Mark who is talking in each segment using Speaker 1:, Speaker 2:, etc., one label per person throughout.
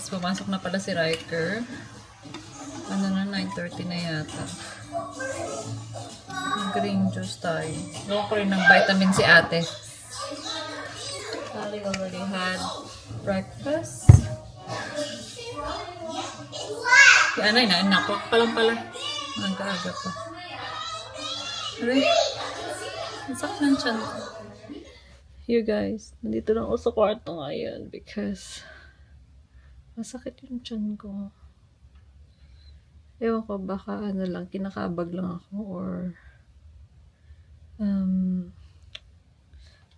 Speaker 1: guys. Pumasok na pala si Riker. Ano na, 9:30 na yata. Green juice tayo. Gawa ko rin ng vitamin si ate. Sally already had breakfast. Si Anay na, nakot pa lang pala. Nagkaaga pa. Aray. Ang sakit ng tiyan ko. Here guys, nandito lang ako sa kwarto ngayon because masakit yung tiyan ko. Ewan ko, baka ano lang, kinakabag lang ako or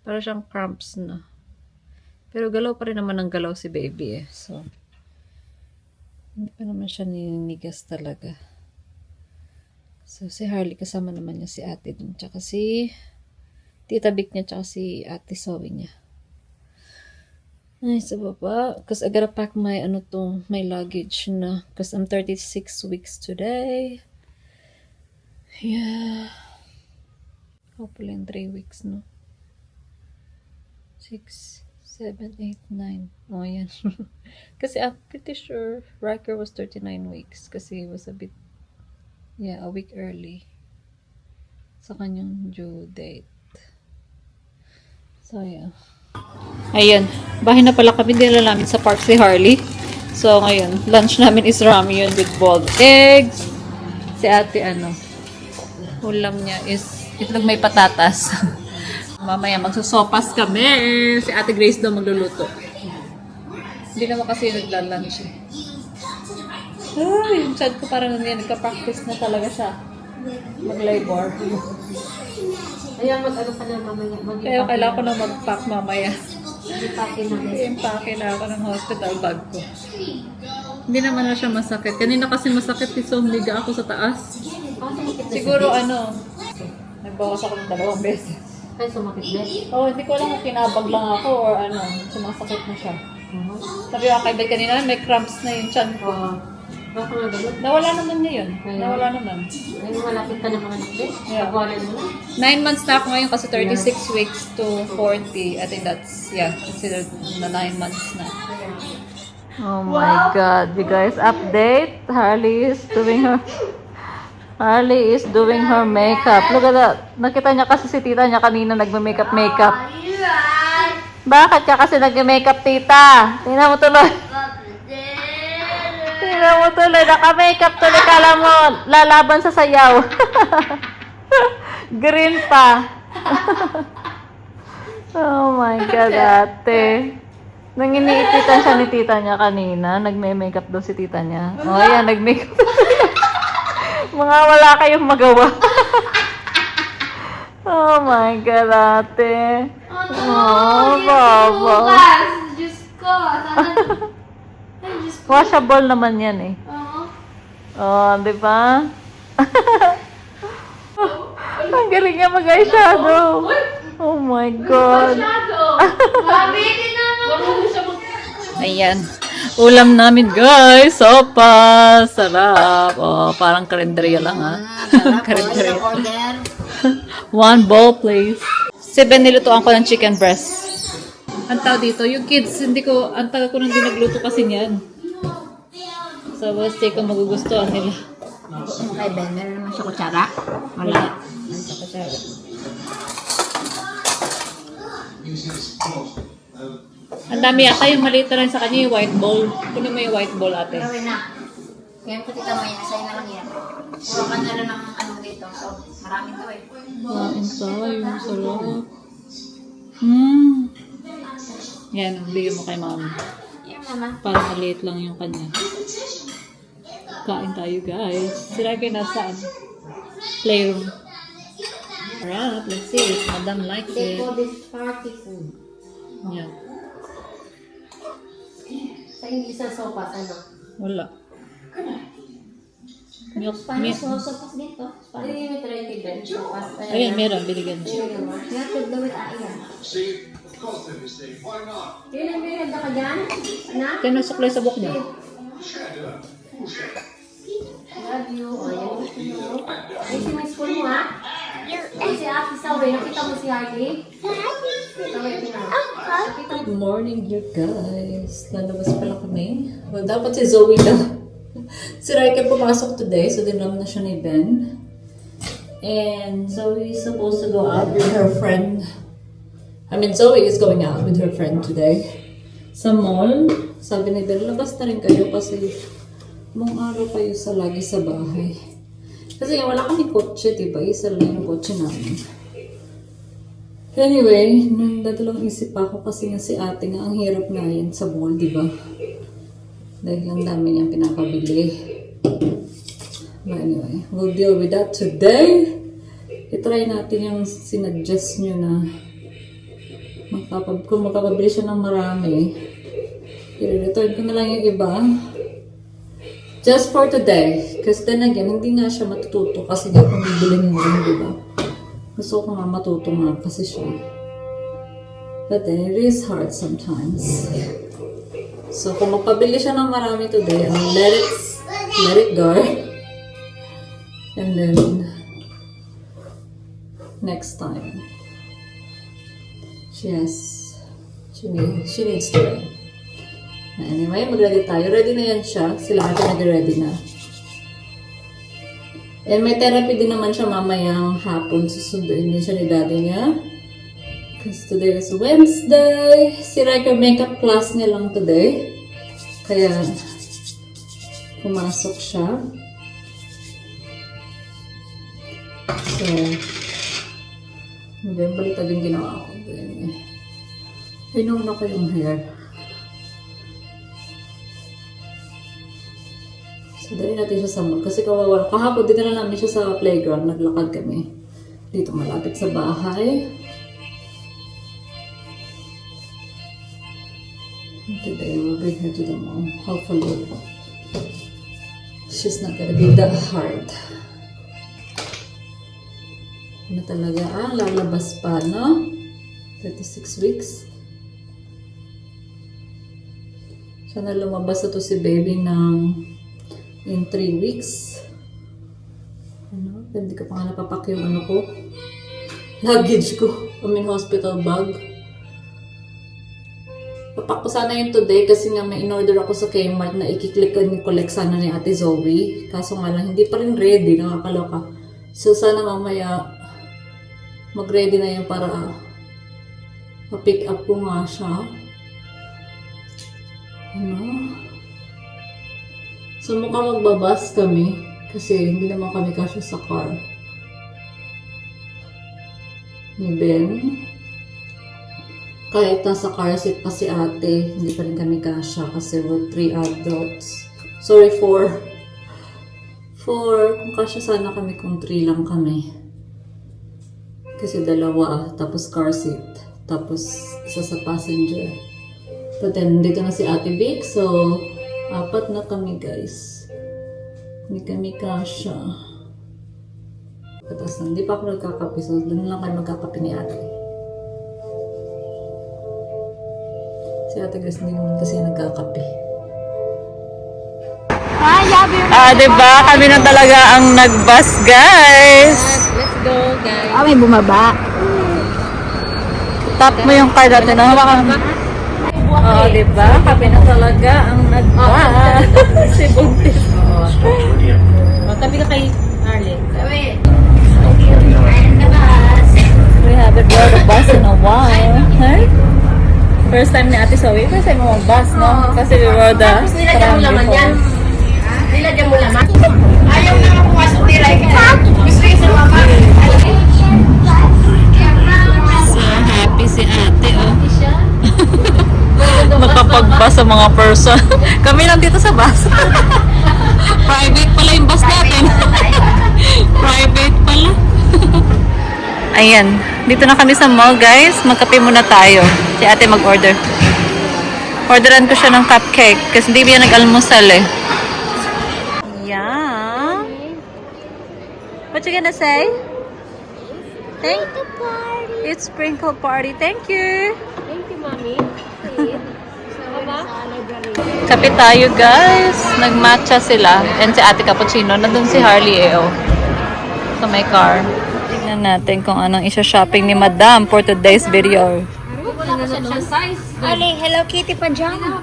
Speaker 1: para siyang cramps na. Pero galaw pa rin naman ang galaw si baby eh. So, hindi pa naman siya ninigas talaga. So, si Harley kasama naman niya si ate dun. Tsaka si Tita Vic niya, tsaka si ate Zoe niya. Ay, sa baba. Because I gotta pack my, my luggage na. Because I'm 36 weeks today. Yeah. Hopefully in 3 weeks, no? 6, 7, 8, 9. Oh, yan. Kasi I'm pretty sure Riker was 39 weeks. Kasi he was a bit, yeah, a week early sa kanyang due date. So, yeah. Ayan. Bahay na pala kami. Dinala namin sa park si Harley. So, ngayon, lunch namin is ramyun with boiled eggs. Si ate, ulam niya is itlog may patatas. Mamaya magsusopas kami. Si ate Grace daw magluluto. Hindi naman kasi nagla-lunch eh. Ay, yung chat ko parang nagka-practice na talaga siya. Mag-labor.
Speaker 2: Ayan, mag-ano ka na mamaya.
Speaker 1: Kaya kailangan ko na mag-pack mamaya.
Speaker 2: Mag-impake
Speaker 1: I-impake na ako ng hospital bag ko. Hindi naman na siya masakit. Kanina kasi masakit so humiga ako sa taas. Siguro nagbawas ako ng 2 beses.
Speaker 2: Ay, sumakit din.
Speaker 1: Oo, hindi ko alam kung kinabag lang ako or sumasakit na siya. Sabi ko kay Bel kanina, may cramps na yung tiyan ko.
Speaker 2: Baka nga ganun.
Speaker 1: Nawala naman niya yun. Nawala naman.
Speaker 2: Ay, malapit ka na mga nakit.
Speaker 1: Yeah.
Speaker 2: Pagwalan mo na.
Speaker 1: 9 months na ako ngayon kasi 36 weeks to 40. I think that's, considered na 9 months na. Oh my God, you guys, update. Harley is doing her makeup. Look at that. Nakita niya kasi si tita niya kanina nagme-makeup. Bakit ka kasi nagme-makeup, tita? Tingnan mo tuloy. Naka-makeup tuloy. Kala mo, lalaban sa sayaw. Green pa. Oh my God, ate. Nanginiipitan siya ni tita niya kanina. Nagme-makeup daw si tita niya. Oh, yan, nag-makeup. Mga wala kayong magawa. Oh my God, ate. Oh, baba.
Speaker 2: Diyos ko.
Speaker 1: Washable naman yan eh. Oh, di ba? Ang galing niya mag-eyeshadow. Oh my God. Ayan. Ulam namin, guys. Sopa. Sarap. Oh, parang karinderya lang, ha? Karinderya. 1 bowl, please. 7 nilutuan ko ng chicken breast. Ang tao dito, yung kids, ang tagal ko nang di nagluto kasi niyan. So, we'll see kung magugustuhan nila.
Speaker 2: Kay Ben, meron naman siya kutsara? Wala. Meron siya kutsara.
Speaker 1: Ang dami yata yung maliit na rin sa kanya, yung white bowl. Kunin mo yung white bowl, ate.
Speaker 2: Gawin na. Yan ko tita mo yan. Sa'yo na lang yan. Puro ka na lang ng dito. So, marami to eh.
Speaker 1: Kain tayo. Sarap. Yan, bigyan mo kay mama.
Speaker 2: Yan naman.
Speaker 1: Para maliit lang yung kanya. Kain tayo, guys. Sila kayo nasaan? Playroom. Alright, let's see if Madam likes
Speaker 2: They
Speaker 1: it.
Speaker 2: call this party food.
Speaker 1: Yeah.
Speaker 2: Sa English na sopas,
Speaker 1: Wala. Milk.
Speaker 2: Spanish sopas dito. Spanish may trinity Ben. Sopas.
Speaker 1: Ayan, meron. Binigyan mo.
Speaker 2: You have to do it, ayan. Yun ang binigyan ka dyan? Anak?
Speaker 1: Kaya nasuklay sa buhok niya.
Speaker 2: Love you. O, yan gusto mo. Ay, si Miss School mo, ha? Ay, si Ate Sawi. Nakita mo si Harley?
Speaker 1: Good morning, you guys. Lalabas pala kami. Well, dapat si Zoe na. Si Raika pumasok today, so dinram na siya ni Ben. And Zoe is supposed to go out with her friend. Zoe is going out with her friend today. Sa mall. Sabi ni Ben, labas na rin kayo kasi mong araw kayo lagi sa bahay. Kasi wala kami kotse, diba? Isa lang yung kotse namin. Anyway, nung dadalawang isip ako kasi nga si ate nga ang hirap nga yan sa mall, di ba? Dahil lang dami niyang pinapabili. But anyway, we'll deal with that today. I-try natin yung sinuggest nyo na kung makapabili siya ng marami, i-return ko na lang yung iba. Just for today. Because then again, hindi nga siya matututo kasi nga kung bibilin mo rin, di ba? Gusto ko nga matuto nga kasi siya. But then, it is hard sometimes. So, kung magpabili siya ng marami today, I'll let it go. And then, next time, she needs to learn. Anyway, mag-ready tayo. Ready na yan siya. Sila ate nag-ready na. And may therapy din naman siya mamayang hapon. Susunduin din siya ni daddy niya. Because today is Wednesday. Si Riker makeup class niya lang today. Kaya, pumasok siya. So, balik din ginawa ko. Pinuno ko yung hair. So, dali natin siya sa mall. Kasi kawawa. Kahapon, din na namin siya sa playground. Naglakad kami. Dito malapit sa bahay. And today, we'll bring her to the mall. Hopefully, she's not gonna be that hard. Ano talaga? Lalabas pa, no? 36 weeks. Sana lumabas na to si baby ng in 3 weeks. Hindi ko pa nga napapak yung luggage ko. Hospital bag. Papak ko sana yung today kasi nga may in-order ako sa Kmart na i-click and collect sana ni Ate Zoe. Kaso nga lang, hindi pa rin ready. Nakakaloka. So sana mamaya mag-ready na yun para ma-pick up ko nga siya. So, mukhang magbabas kami kasi hindi naman kami kasya sa car ni Ben. Kahit nasa car seat pa si ate, hindi pa rin kami kasya kasi we're 3 adults. Sorry, 4. Kung kasya sana kami kung 3 lang kami. Kasi 2, tapos car seat, tapos isa sa passenger. But then, dito na si Ate Vic, so 4 na kami, guys. Hindi kami kasya. Tapos hindi pa ako nagkakape, so doon lang kayo magkakape ni ate. Si Ate Grace hindi naman kasi nagkakape. Diba? Kami na talaga ang nag-bus, guys.
Speaker 2: Let's go, guys.
Speaker 3: May bumaba.
Speaker 1: Tap mo yung card natin. Diba? Kami na talaga ang nag-bus. Si Buntis.
Speaker 2: Tabi ka kay Arlen.
Speaker 1: We haven't rode a bus in a while. Huh? First time ni Ate Zoe. First time mo mag-bus, no? Kasi we rode a
Speaker 2: Tapos nilagyan mo laman yan. Nilagyan mo laman. Ayaw na pumasok ni Raika. Gusto yung sa mama.
Speaker 1: So happy si ate, oh. Makapag-bus sa mga person. Kami lang dito sa bus. Private pala yung bus natin. Private pala. Ayan. Dito na kami sa mall, guys. Magkape muna tayo. Si ate mag-order. Orderan ko siya ng cupcake kasi hindi niya nag-almusal eh. Yeah. What you gonna say? Thank you. It's sprinkle party. Thank you.
Speaker 2: Thank you, Mommy.
Speaker 1: Kape tayo, guys. Nag-matcha sila. And si ate cappuccino. Nandun si Harley eh, oh. Sa may car. Tingnan natin kung anong isa-shopping ni Madam for today's video.
Speaker 2: siya size.
Speaker 3: Ali, Hello Kitty pajama.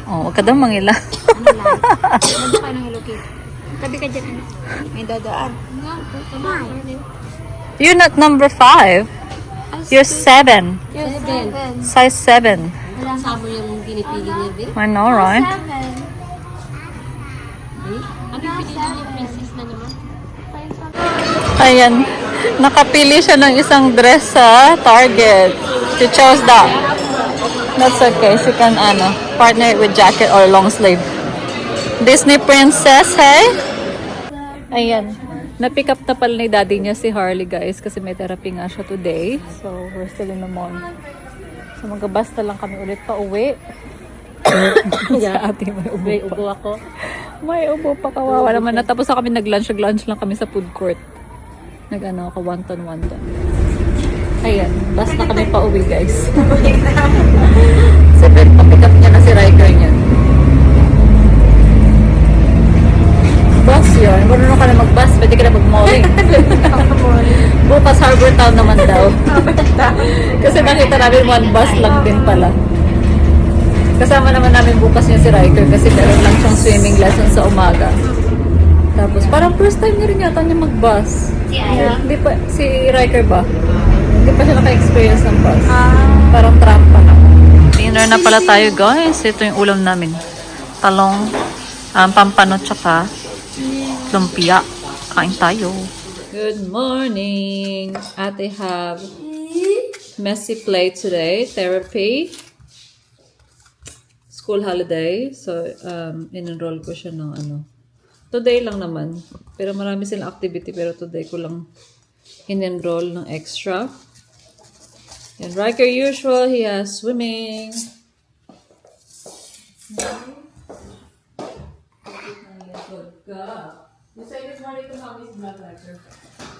Speaker 1: Oh, wag ka daw mangila.
Speaker 3: Ano lang? Nandun kayo ng Hello Kitty. Tabi ka dyan. Ano? May dadaan.
Speaker 1: You're not number 5. You're 7. Size 7.
Speaker 2: Wala sabo yung pinipili niya, Vic.
Speaker 1: I know, right?
Speaker 2: Ano yung pinili niya? Princess na naman.
Speaker 1: Ayan. Nakapili siya ng isang dress sa Target. She chose that. That's okay. She can, partner it with jacket or long sleeve. Disney princess, hey? Ayan. Na-pick up na pala ni daddy niya si Harley, guys. Kasi may therapy nga siya today. So, we're still in the mall. So, mag-basta lang kami ulit pa uwi. Sa ate, may ubo
Speaker 2: May
Speaker 1: pa.
Speaker 2: ubo ako.
Speaker 1: May ubo pa, kawawa naman. Natapos na kami nag-lunch. Nag-lunch lang kami sa food court. Ako, wonton. Ayan, basta kami pa uwi, guys. Sabi, pa-pick up niya na si Riker niya. Bus yun. Marunong ka na mag-bus. Pwede ka na mag-malling. Bukas Harbor Town naman daw. Kasi nakita namin one bus lang din pala. Kasama naman namin bukas niya si Riker kasi meron lang siyang swimming lesson sa umaga. Tapos parang first time niya rin yata niya mag-bus. Hindi pa, si Riker ba? Hindi pa siya naka-experience ng bus. Parang trampa na. Dinner na pala tayo, guys. Ito yung ulam namin. Talong, pampano, tsaka lumpia. Kain tayo. Good morning. Ate have messy plate today. Therapy. School holiday. So, in-enroll ko siya ng Today lang naman. Pero marami silang activity. Pero today ko lang in-enroll ng extra. And Riker usual, he has swimming.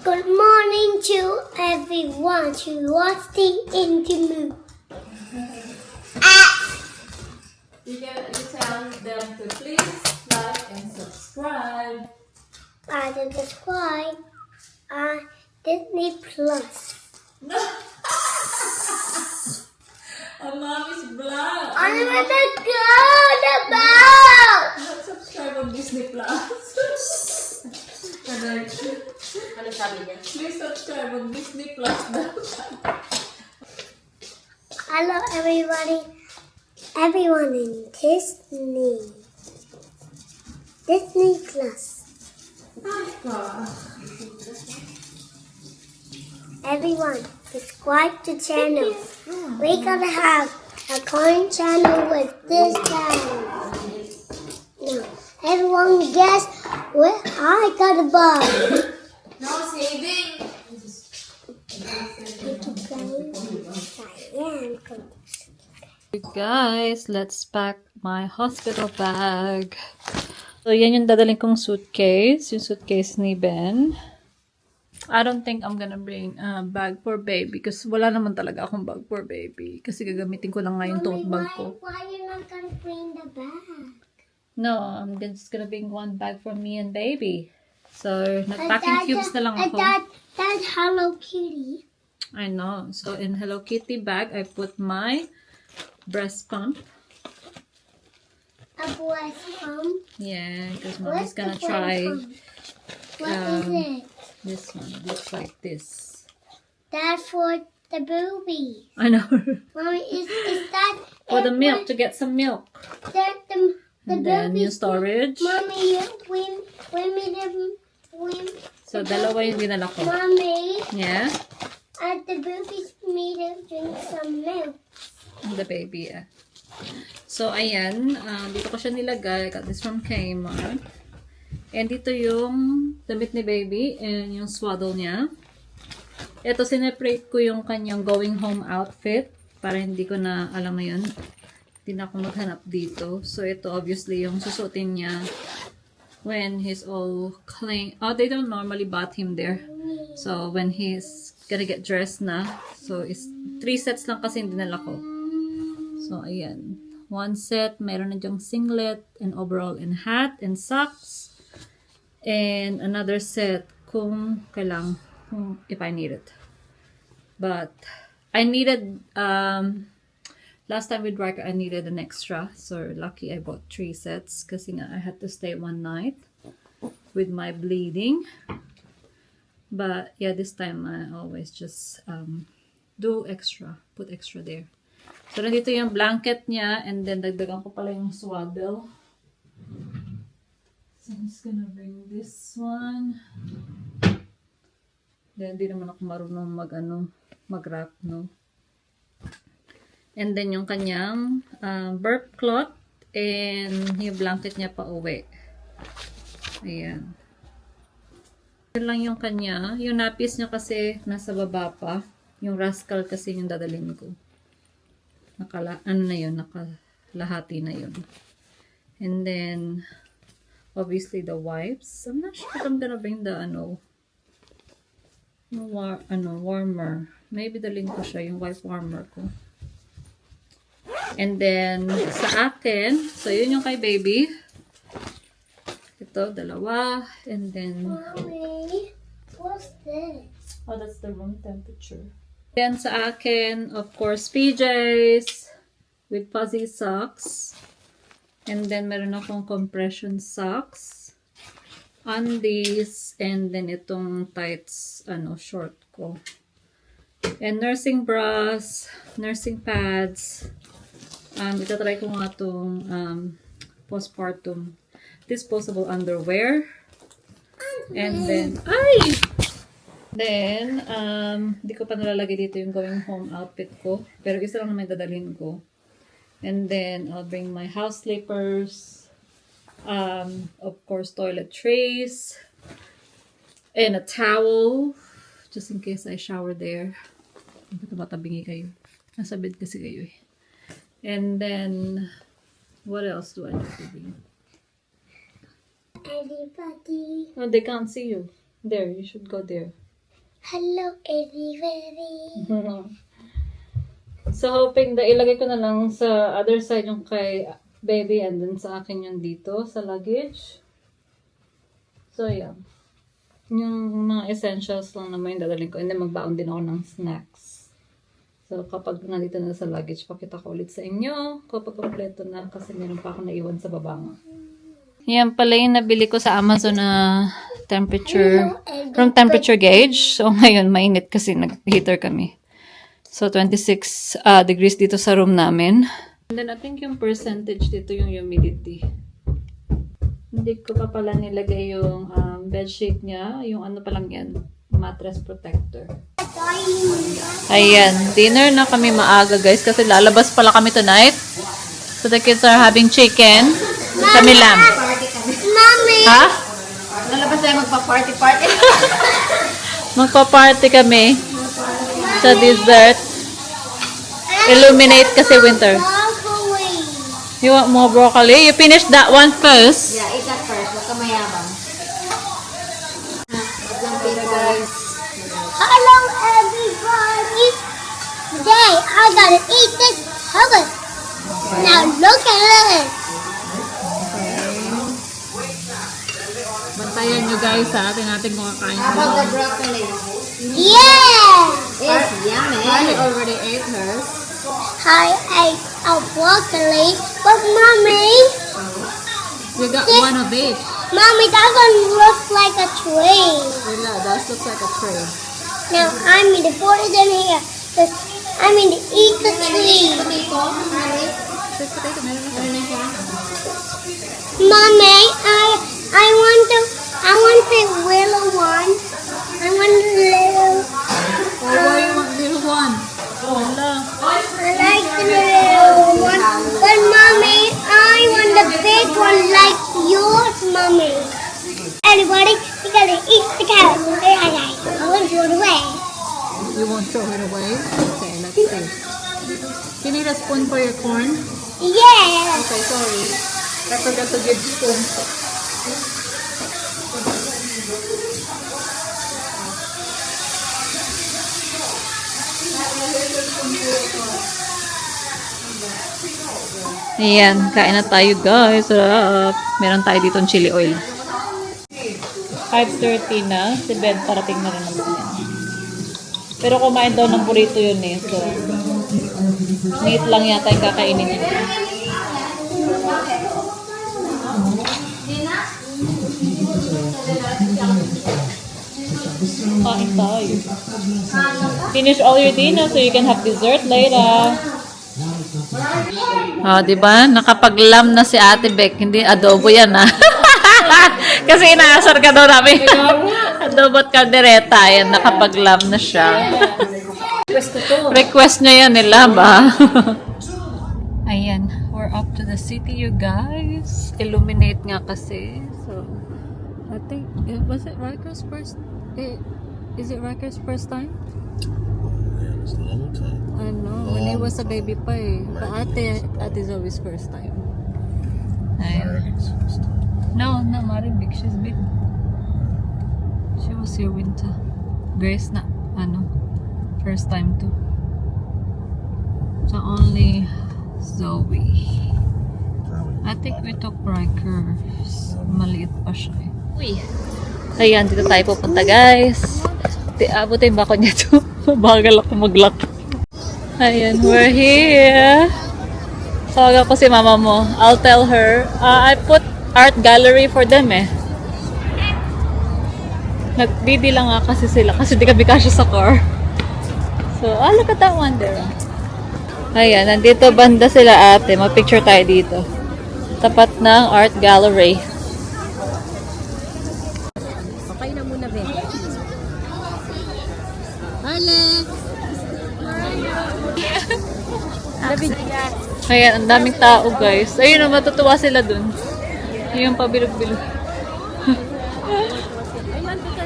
Speaker 4: Good morning to everyone to watch the interview.
Speaker 1: You tell them to please like and subscribe.
Speaker 4: And subscribe on Disney Plus.
Speaker 1: A mommy's vlog.
Speaker 4: I'm gonna go about.
Speaker 1: Not subscribe on Disney Plus.
Speaker 2: Ano sabi niya?
Speaker 1: Please subscribe on Disney Plus.
Speaker 4: Hello, everybody. Everyone in Disney. Disney Plus. Everyone, subscribe to channel. We're gonna have a coin channel with this channel. No, everyone guess what I gotta buy.
Speaker 2: No saving!
Speaker 1: Guys, let's pack my hospital bag. So, yan yung dadaling kong suitcase. Yung suitcase ni Ben. I don't think I'm gonna bring a bag for baby because wala naman talaga akong bag for baby. Kasi gagamitin ko lang nga yung tote bag ko.
Speaker 4: Why you not gonna bring the bag?
Speaker 1: No, I'm just gonna bring one bag for me and baby. So, nag-packing cubes na lang ako.
Speaker 4: That's Hello Kitty.
Speaker 1: I know. So, in Hello Kitty bag, I put my breast pump.
Speaker 4: A breast pump.
Speaker 1: Yeah, because
Speaker 4: What's
Speaker 1: mommy's gonna
Speaker 4: the breast
Speaker 1: try
Speaker 4: pump? What is it?
Speaker 1: this one. It looks like this.
Speaker 4: That's for the boobies.
Speaker 1: I know.
Speaker 4: Mommy, is that
Speaker 1: For the
Speaker 4: it
Speaker 1: milk, to get some milk.
Speaker 4: That the
Speaker 1: And then yung
Speaker 4: boobies?
Speaker 1: storage.
Speaker 4: Mommy, we
Speaker 1: So, dalawa yung dinala ko.
Speaker 4: Mommy,
Speaker 1: Yeah?
Speaker 4: at the boobies made them drink some milk.
Speaker 1: The baby, yeah. So, ayan. Dito ko siya nilagay. Got this from Kmart. And dito yung damit ni baby and yung swaddle niya. Ito, sineparate ko yung kanyang going home outfit para hindi ko na, alam mo yun, hindi na ako maghanap dito. So, ito obviously yung susutin niya when he's all clean. Oh, they don't normally bath him there. So, when he's gonna get dressed na. So, it's 3 sets lang kasi yung dinala ko. So, ayan. 1 set, meron na dyang singlet and overall and hat and socks. And another set kung kailang, if I need it. But, I needed, last time with Riker, I needed an extra. So, lucky I bought 3 sets kasi nga I had to stay one night with my bleeding. But, yeah, this time I always just do extra. Put extra there. So, nandito yung blanket niya and then dagdagan ko pala yung swaddle. So, I'm just gonna bring this one. Then, hindi naman ako marunong mag-wrap, no? And then, yung kanyang burp cloth and yung blanket niya pa uwi. Ayan. Yun lang yung kanya. Yung nappies niya kasi nasa baba pa. Yung rascal kasi yung dadalhin ko. Nakalahati na yun. And then, obviously the wipes. I'm not sure if I'm gonna bring the warmer. Maybe dalhin ko siya, yung wipe warmer ko. And then, sa akin, so yun yung kay baby. Ito, dalawa. And then,
Speaker 4: Mommy, what's this?
Speaker 1: oh, that's the room temperature. Then sa akin, of course, PJs with fuzzy socks. And then meron akong compression socks, undies, and then itong tights, short ko. And nursing bras, nursing pads. Itatry ko nga itong postpartum disposable underwear. And then, di ko pa nalalagay dito yung going home outfit ko. Pero isa lang naman dadalhin ko. And then, I'll bring my house slippers. Of course, toilet trays. And a towel. Just in case I shower there. Matabingi kayo. Nasa bed kasi kayo eh. And then, what else do I need to bring?
Speaker 4: Everybody.
Speaker 1: Oh, they can't see you. There, you should go there.
Speaker 4: Hello, everybody.
Speaker 1: So, hoping na ilagay ko na lang sa other side yung kay baby and then sa akin yung dito sa luggage. So, yeah. Yung mga essentials lang naman yung dadalhin ko. And then, magbaon din ako ng snacks. So, kapag nandito na sa luggage, pakita ko ulit sa inyo. Kapag kompleto na kasi meron pa ako naiwan sa baba nga. Yan pala yung nabili ko sa Amazon na temperature, from temperature gauge. So, ngayon, mainit kasi nag-heater kami. So, 26 degrees dito sa room namin. And then, I think yung percentage dito yung humidity. Hindi ko pa pala nilagay yung bedsheet niya. Yung ano pa lang yan, mattress protector. Ayan, dinner na kami maaga guys kasi lalabas pala kami tonight. So, the kids are having chicken. Kami lamb.
Speaker 4: Mommy.
Speaker 1: Ha?
Speaker 2: Lalabas tayo magpa-party-party.
Speaker 1: Magpa-party kami sa dessert. Illuminate kasi winter.
Speaker 4: Broccoli.
Speaker 1: You want more broccoli? You finished that one first.
Speaker 2: Yeah, eat that first. Huwag ka mayabang. Guys.
Speaker 4: Hello, everybody. Today, I gotta eat this chocolate. Now look at it.
Speaker 1: Bantayan nyo guys ha. Natin kung kakain
Speaker 2: How about the broccoli?
Speaker 4: Yeah.
Speaker 2: It's yummy.
Speaker 1: I already ate hers.
Speaker 4: I ate a broccoli, but mommy,
Speaker 1: You got one of each.
Speaker 4: mommy, that one looks like a tree.
Speaker 1: Yeah, that looks like a tray.
Speaker 4: Now I'm going to put it in here. I'm going to eat the tree. Mommy, I want the willow one. I want the little.
Speaker 1: Oh, why you want little one? Wala.
Speaker 4: I like the little one. But mommy, I want the big one like yours, mommy. Everybody, we gotta eat the carrot. I want to throw it away.
Speaker 1: You won't throw it away? Okay, let's see. You need a spoon for your corn?
Speaker 4: Yeah.
Speaker 1: Okay, sorry. I forgot to give spoon. Ayan, kain na tayo guys. Sarap. Meron tayo ditong chili oil. 5:30 na. Si Ben parating na rin naman yan. Pero kumain daw ng burrito yun eh. So, meat lang yata yung kakainin niya. Kain tayo. Finish all your dinner so you can have dessert later. Oh, di ba? Nakapaglam na si Ate Beck. Hindi adobo yan, ha? Kasi inaasar ka daw namin. Adobo at caldereta. Ayan, nakapaglam na siya. Request niya yan, nila ba? Ayan, we're up to the city, you guys. Illuminate nga kasi. So, I think, was it Riker's first? Is it Riker's first time?
Speaker 5: Yeah, it's a long time.
Speaker 1: I know, when he was a baby pa eh. But Ate's always first time.
Speaker 5: Marig's first time.
Speaker 1: No, not Maribig. She's big. She was here winter. Grace na, first time too. So only Zoe. I think we took Riker. Maliit pa siya eh. Uy! Ayan, dito tayo pupunta guys. Abutin ba ako nito? Mabagal ako mag-lock. Ayan, we're here. Tawagan ko si mama mo. I'll tell her. I put art gallery for them eh. Nagdidi lang nga kasi sila kasi di kami kasya sa car. So, look at that one there. Ayan, nandito banda sila ate. Mag-picture tayo dito. Tapat ng art gallery.
Speaker 2: Okay na muna, Ben. Hala!
Speaker 1: Ayan, ang daming tao guys. Ayun, matutuwa sila dun. Yung pabilog-bilog.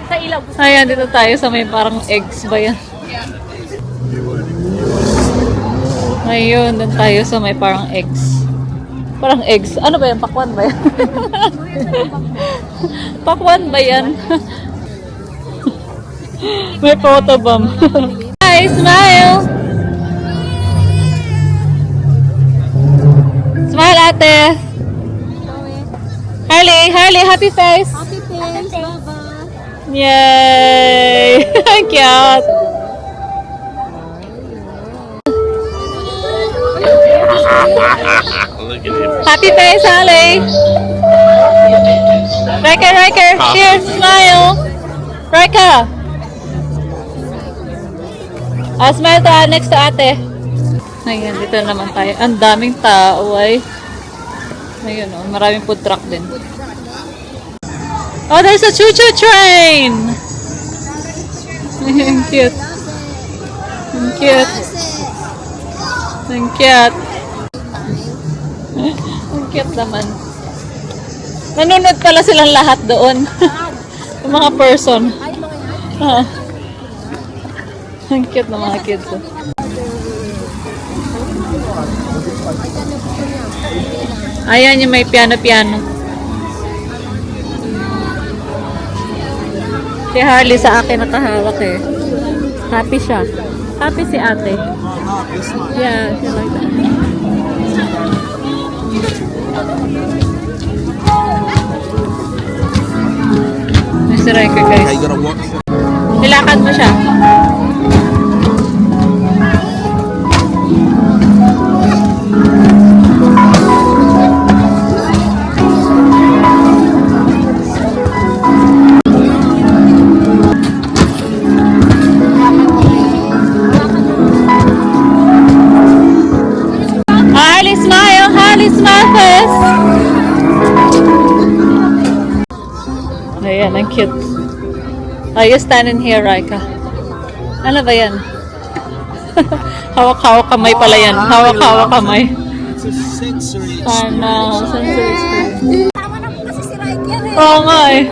Speaker 2: Sa ilaw.
Speaker 1: Ayan, dito tayo sa may parang eggs ba yan? Ayun, dun tayo sa may parang eggs. Parang eggs. Ano ba yan? Pakwan ba yan? Pakwan ba yan? May photobomb. Hi, smile! Smile, ate! Harley, happy face!
Speaker 2: Happy face, Baba.
Speaker 1: Yay! Cute!
Speaker 5: Look at him.
Speaker 1: Happy face, Harley! Riker! Here, smile! Riker! Smile to next to ate. Ayan, dito naman tayo. Ang daming tao ay. Ayun o, maraming food truck din. Oh, there's a choo-choo train! Ang cute. Ang cute. Ang cute. Ang cute naman. Nanonood pala silang lahat doon. Yung mga person. Ah. Ang cute na mga kids. Oh. Ayan yung may piano-piano. Si Harley sa akin nakahawak eh. Happy siya. Happy si ate. Yeah, she like that. Mr. Riker guys.
Speaker 5: Hey, you gotta watch.
Speaker 1: Nilakad mo siya. Harley, smile first. Ayan, ang cute. Are you standing here, Raika? Ano ba yan? Hawak-hawak kamay pala yan. Hawak-hawak kamay.
Speaker 5: It's a sensory
Speaker 1: Ano, sensory experience.
Speaker 3: Tama na po kasi si Riker eh.
Speaker 1: Oo nga eh.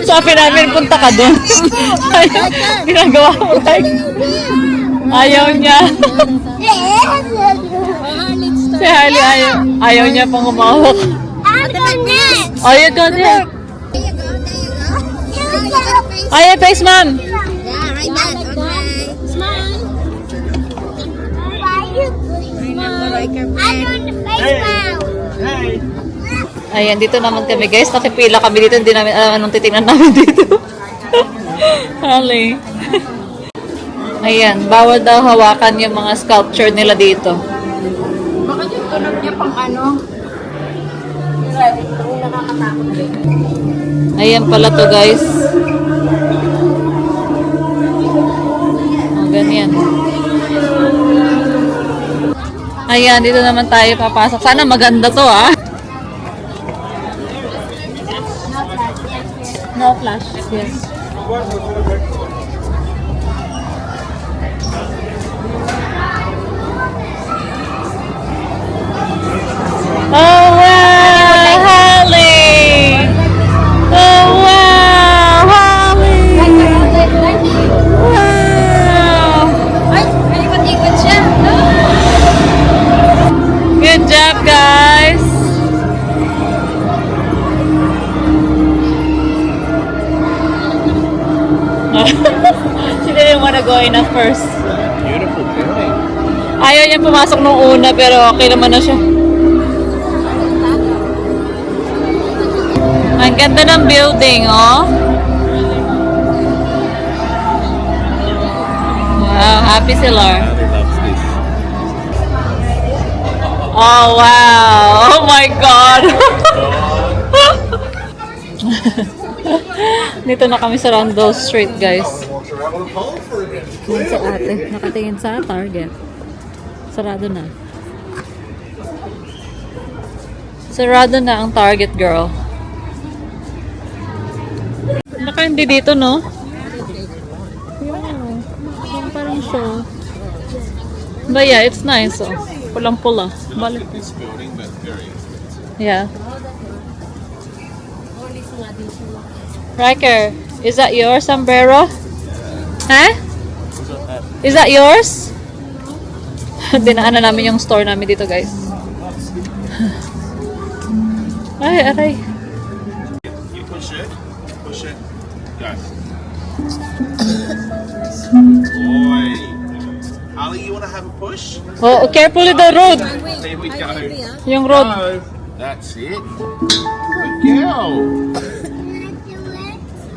Speaker 1: Sabi namin, punta ka doon. Ginagawa mo like. Ayaw niya. Si Harley, ayaw niya pang umawak.
Speaker 4: I'm the next.
Speaker 1: Oh, you go there. Ayaw, face, ma'am.
Speaker 3: Yeah, right back. Okay. Smile.
Speaker 4: I'm doing the face now.
Speaker 1: Ayan, dito naman kami guys. Nakipila kami dito. Hindi namin alam anong titingnan namin dito. Holly. Ayan, bawal daw hawakan yung mga sculpture nila dito.
Speaker 2: Bakit yung tunog niya pang ano? Grabe, parang nakakatakot din.
Speaker 1: Ayan pala to guys. Oh, ganyan. Ayan, dito naman tayo papasok. Sana maganda to ah. No flash. Yes. Oh wow, Holly! Oh wow, Holly! Wow!
Speaker 2: Ay, ikot-ikot siya.
Speaker 1: Good job, guys! She didn't want to go in at first.
Speaker 5: Beautiful building.
Speaker 1: Ayaw niya pumasok nung una pero okay naman na siya. Ang ganda ng building, oh. Wow, happy si Lar.
Speaker 5: Natalie loves this.
Speaker 1: Oh, wow. Oh my God. Dito na kami sa Randall Street, guys. Yan si ate. Nakatingin sa Target. Sarado na. Sarado na ang Target, girl. Baka hindi dito, no? Yung parang show. But yeah, it's nice, oh. Pulang-pula. Balik.
Speaker 5: This building, but very expensive.
Speaker 1: Yeah. Riker, is that your sombrero? Huh? Is that yours? Dinaanan namin yung store namin dito, guys. Ay, aray.
Speaker 5: You push it. Push it. Go. Boy. Ali, you want to have a push?
Speaker 1: Oh, carefully the road.
Speaker 5: There we go.
Speaker 1: Yung road.
Speaker 5: Go. That's it. Good girl.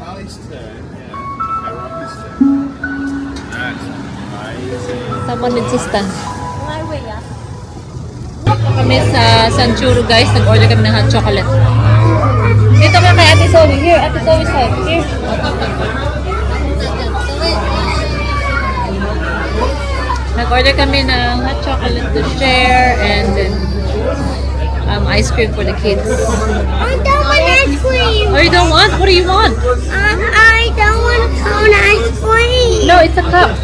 Speaker 5: Ali's turn. Yeah. Okay, Rocky's turn. That's amazing.
Speaker 1: Someone needs to stand. Kami sa Sanchuro, guys. Nag-order kami ng hot chocolate. Dito ka kay Ate Zoe. Here, Ate Zoe's side. Here. Nag-order kami ng hot chocolate to share and then ice cream for the kids.
Speaker 4: I don't want ice cream.
Speaker 1: Oh, you don't want? What do you want?
Speaker 4: I don't want a cone ice cream.
Speaker 1: No, it's a cup.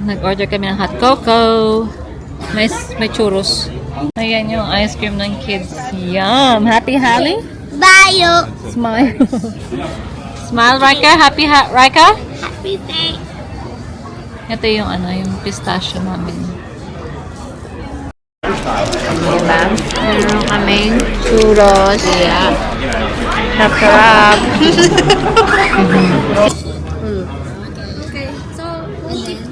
Speaker 1: Nag-order kami ng hot cocoa. May churros. Ayan yung ice cream ng kids. Yum! Happy Holly?
Speaker 4: Bye.
Speaker 1: Smile. Smile, Rika. Happy Rika?
Speaker 4: Happy day.
Speaker 1: Ito yung yung pistachio namin. Diba? Meron kaming churros. Yeah. Sarap-sarap.
Speaker 3: Okay, so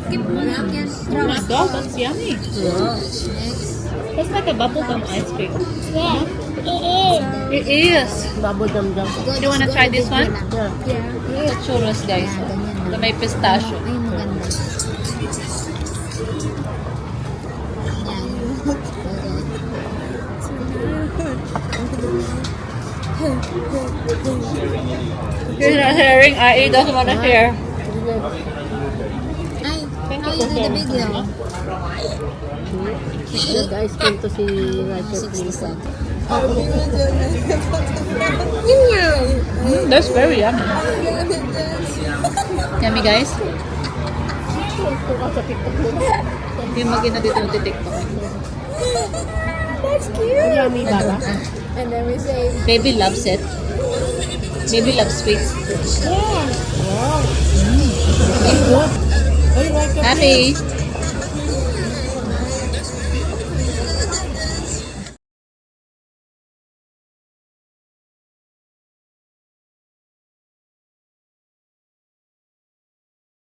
Speaker 3: keep muna yan.
Speaker 1: Oh my God, that's yummy. That's like a bubblegum ice cream.
Speaker 4: Yeah, it is.
Speaker 1: It is. Bubblegum. Do you wanna try this one?
Speaker 3: Yeah.
Speaker 1: Yung churros, guys. Ito may pistachio.
Speaker 3: Ay, maganda.
Speaker 1: You're not hearing? I doesn't wanna hear.
Speaker 3: Ay, how you do the video?
Speaker 2: Nag-ice cream to si Roger, please.
Speaker 1: That's very yummy. Yummy, guys. Yung mag-ina dito ng TikTok.
Speaker 4: That's cute.
Speaker 2: Yummy, Baba.
Speaker 3: And then we say,
Speaker 1: Baby loves it. Baby loves sweets.
Speaker 4: Yeah.
Speaker 1: Happy.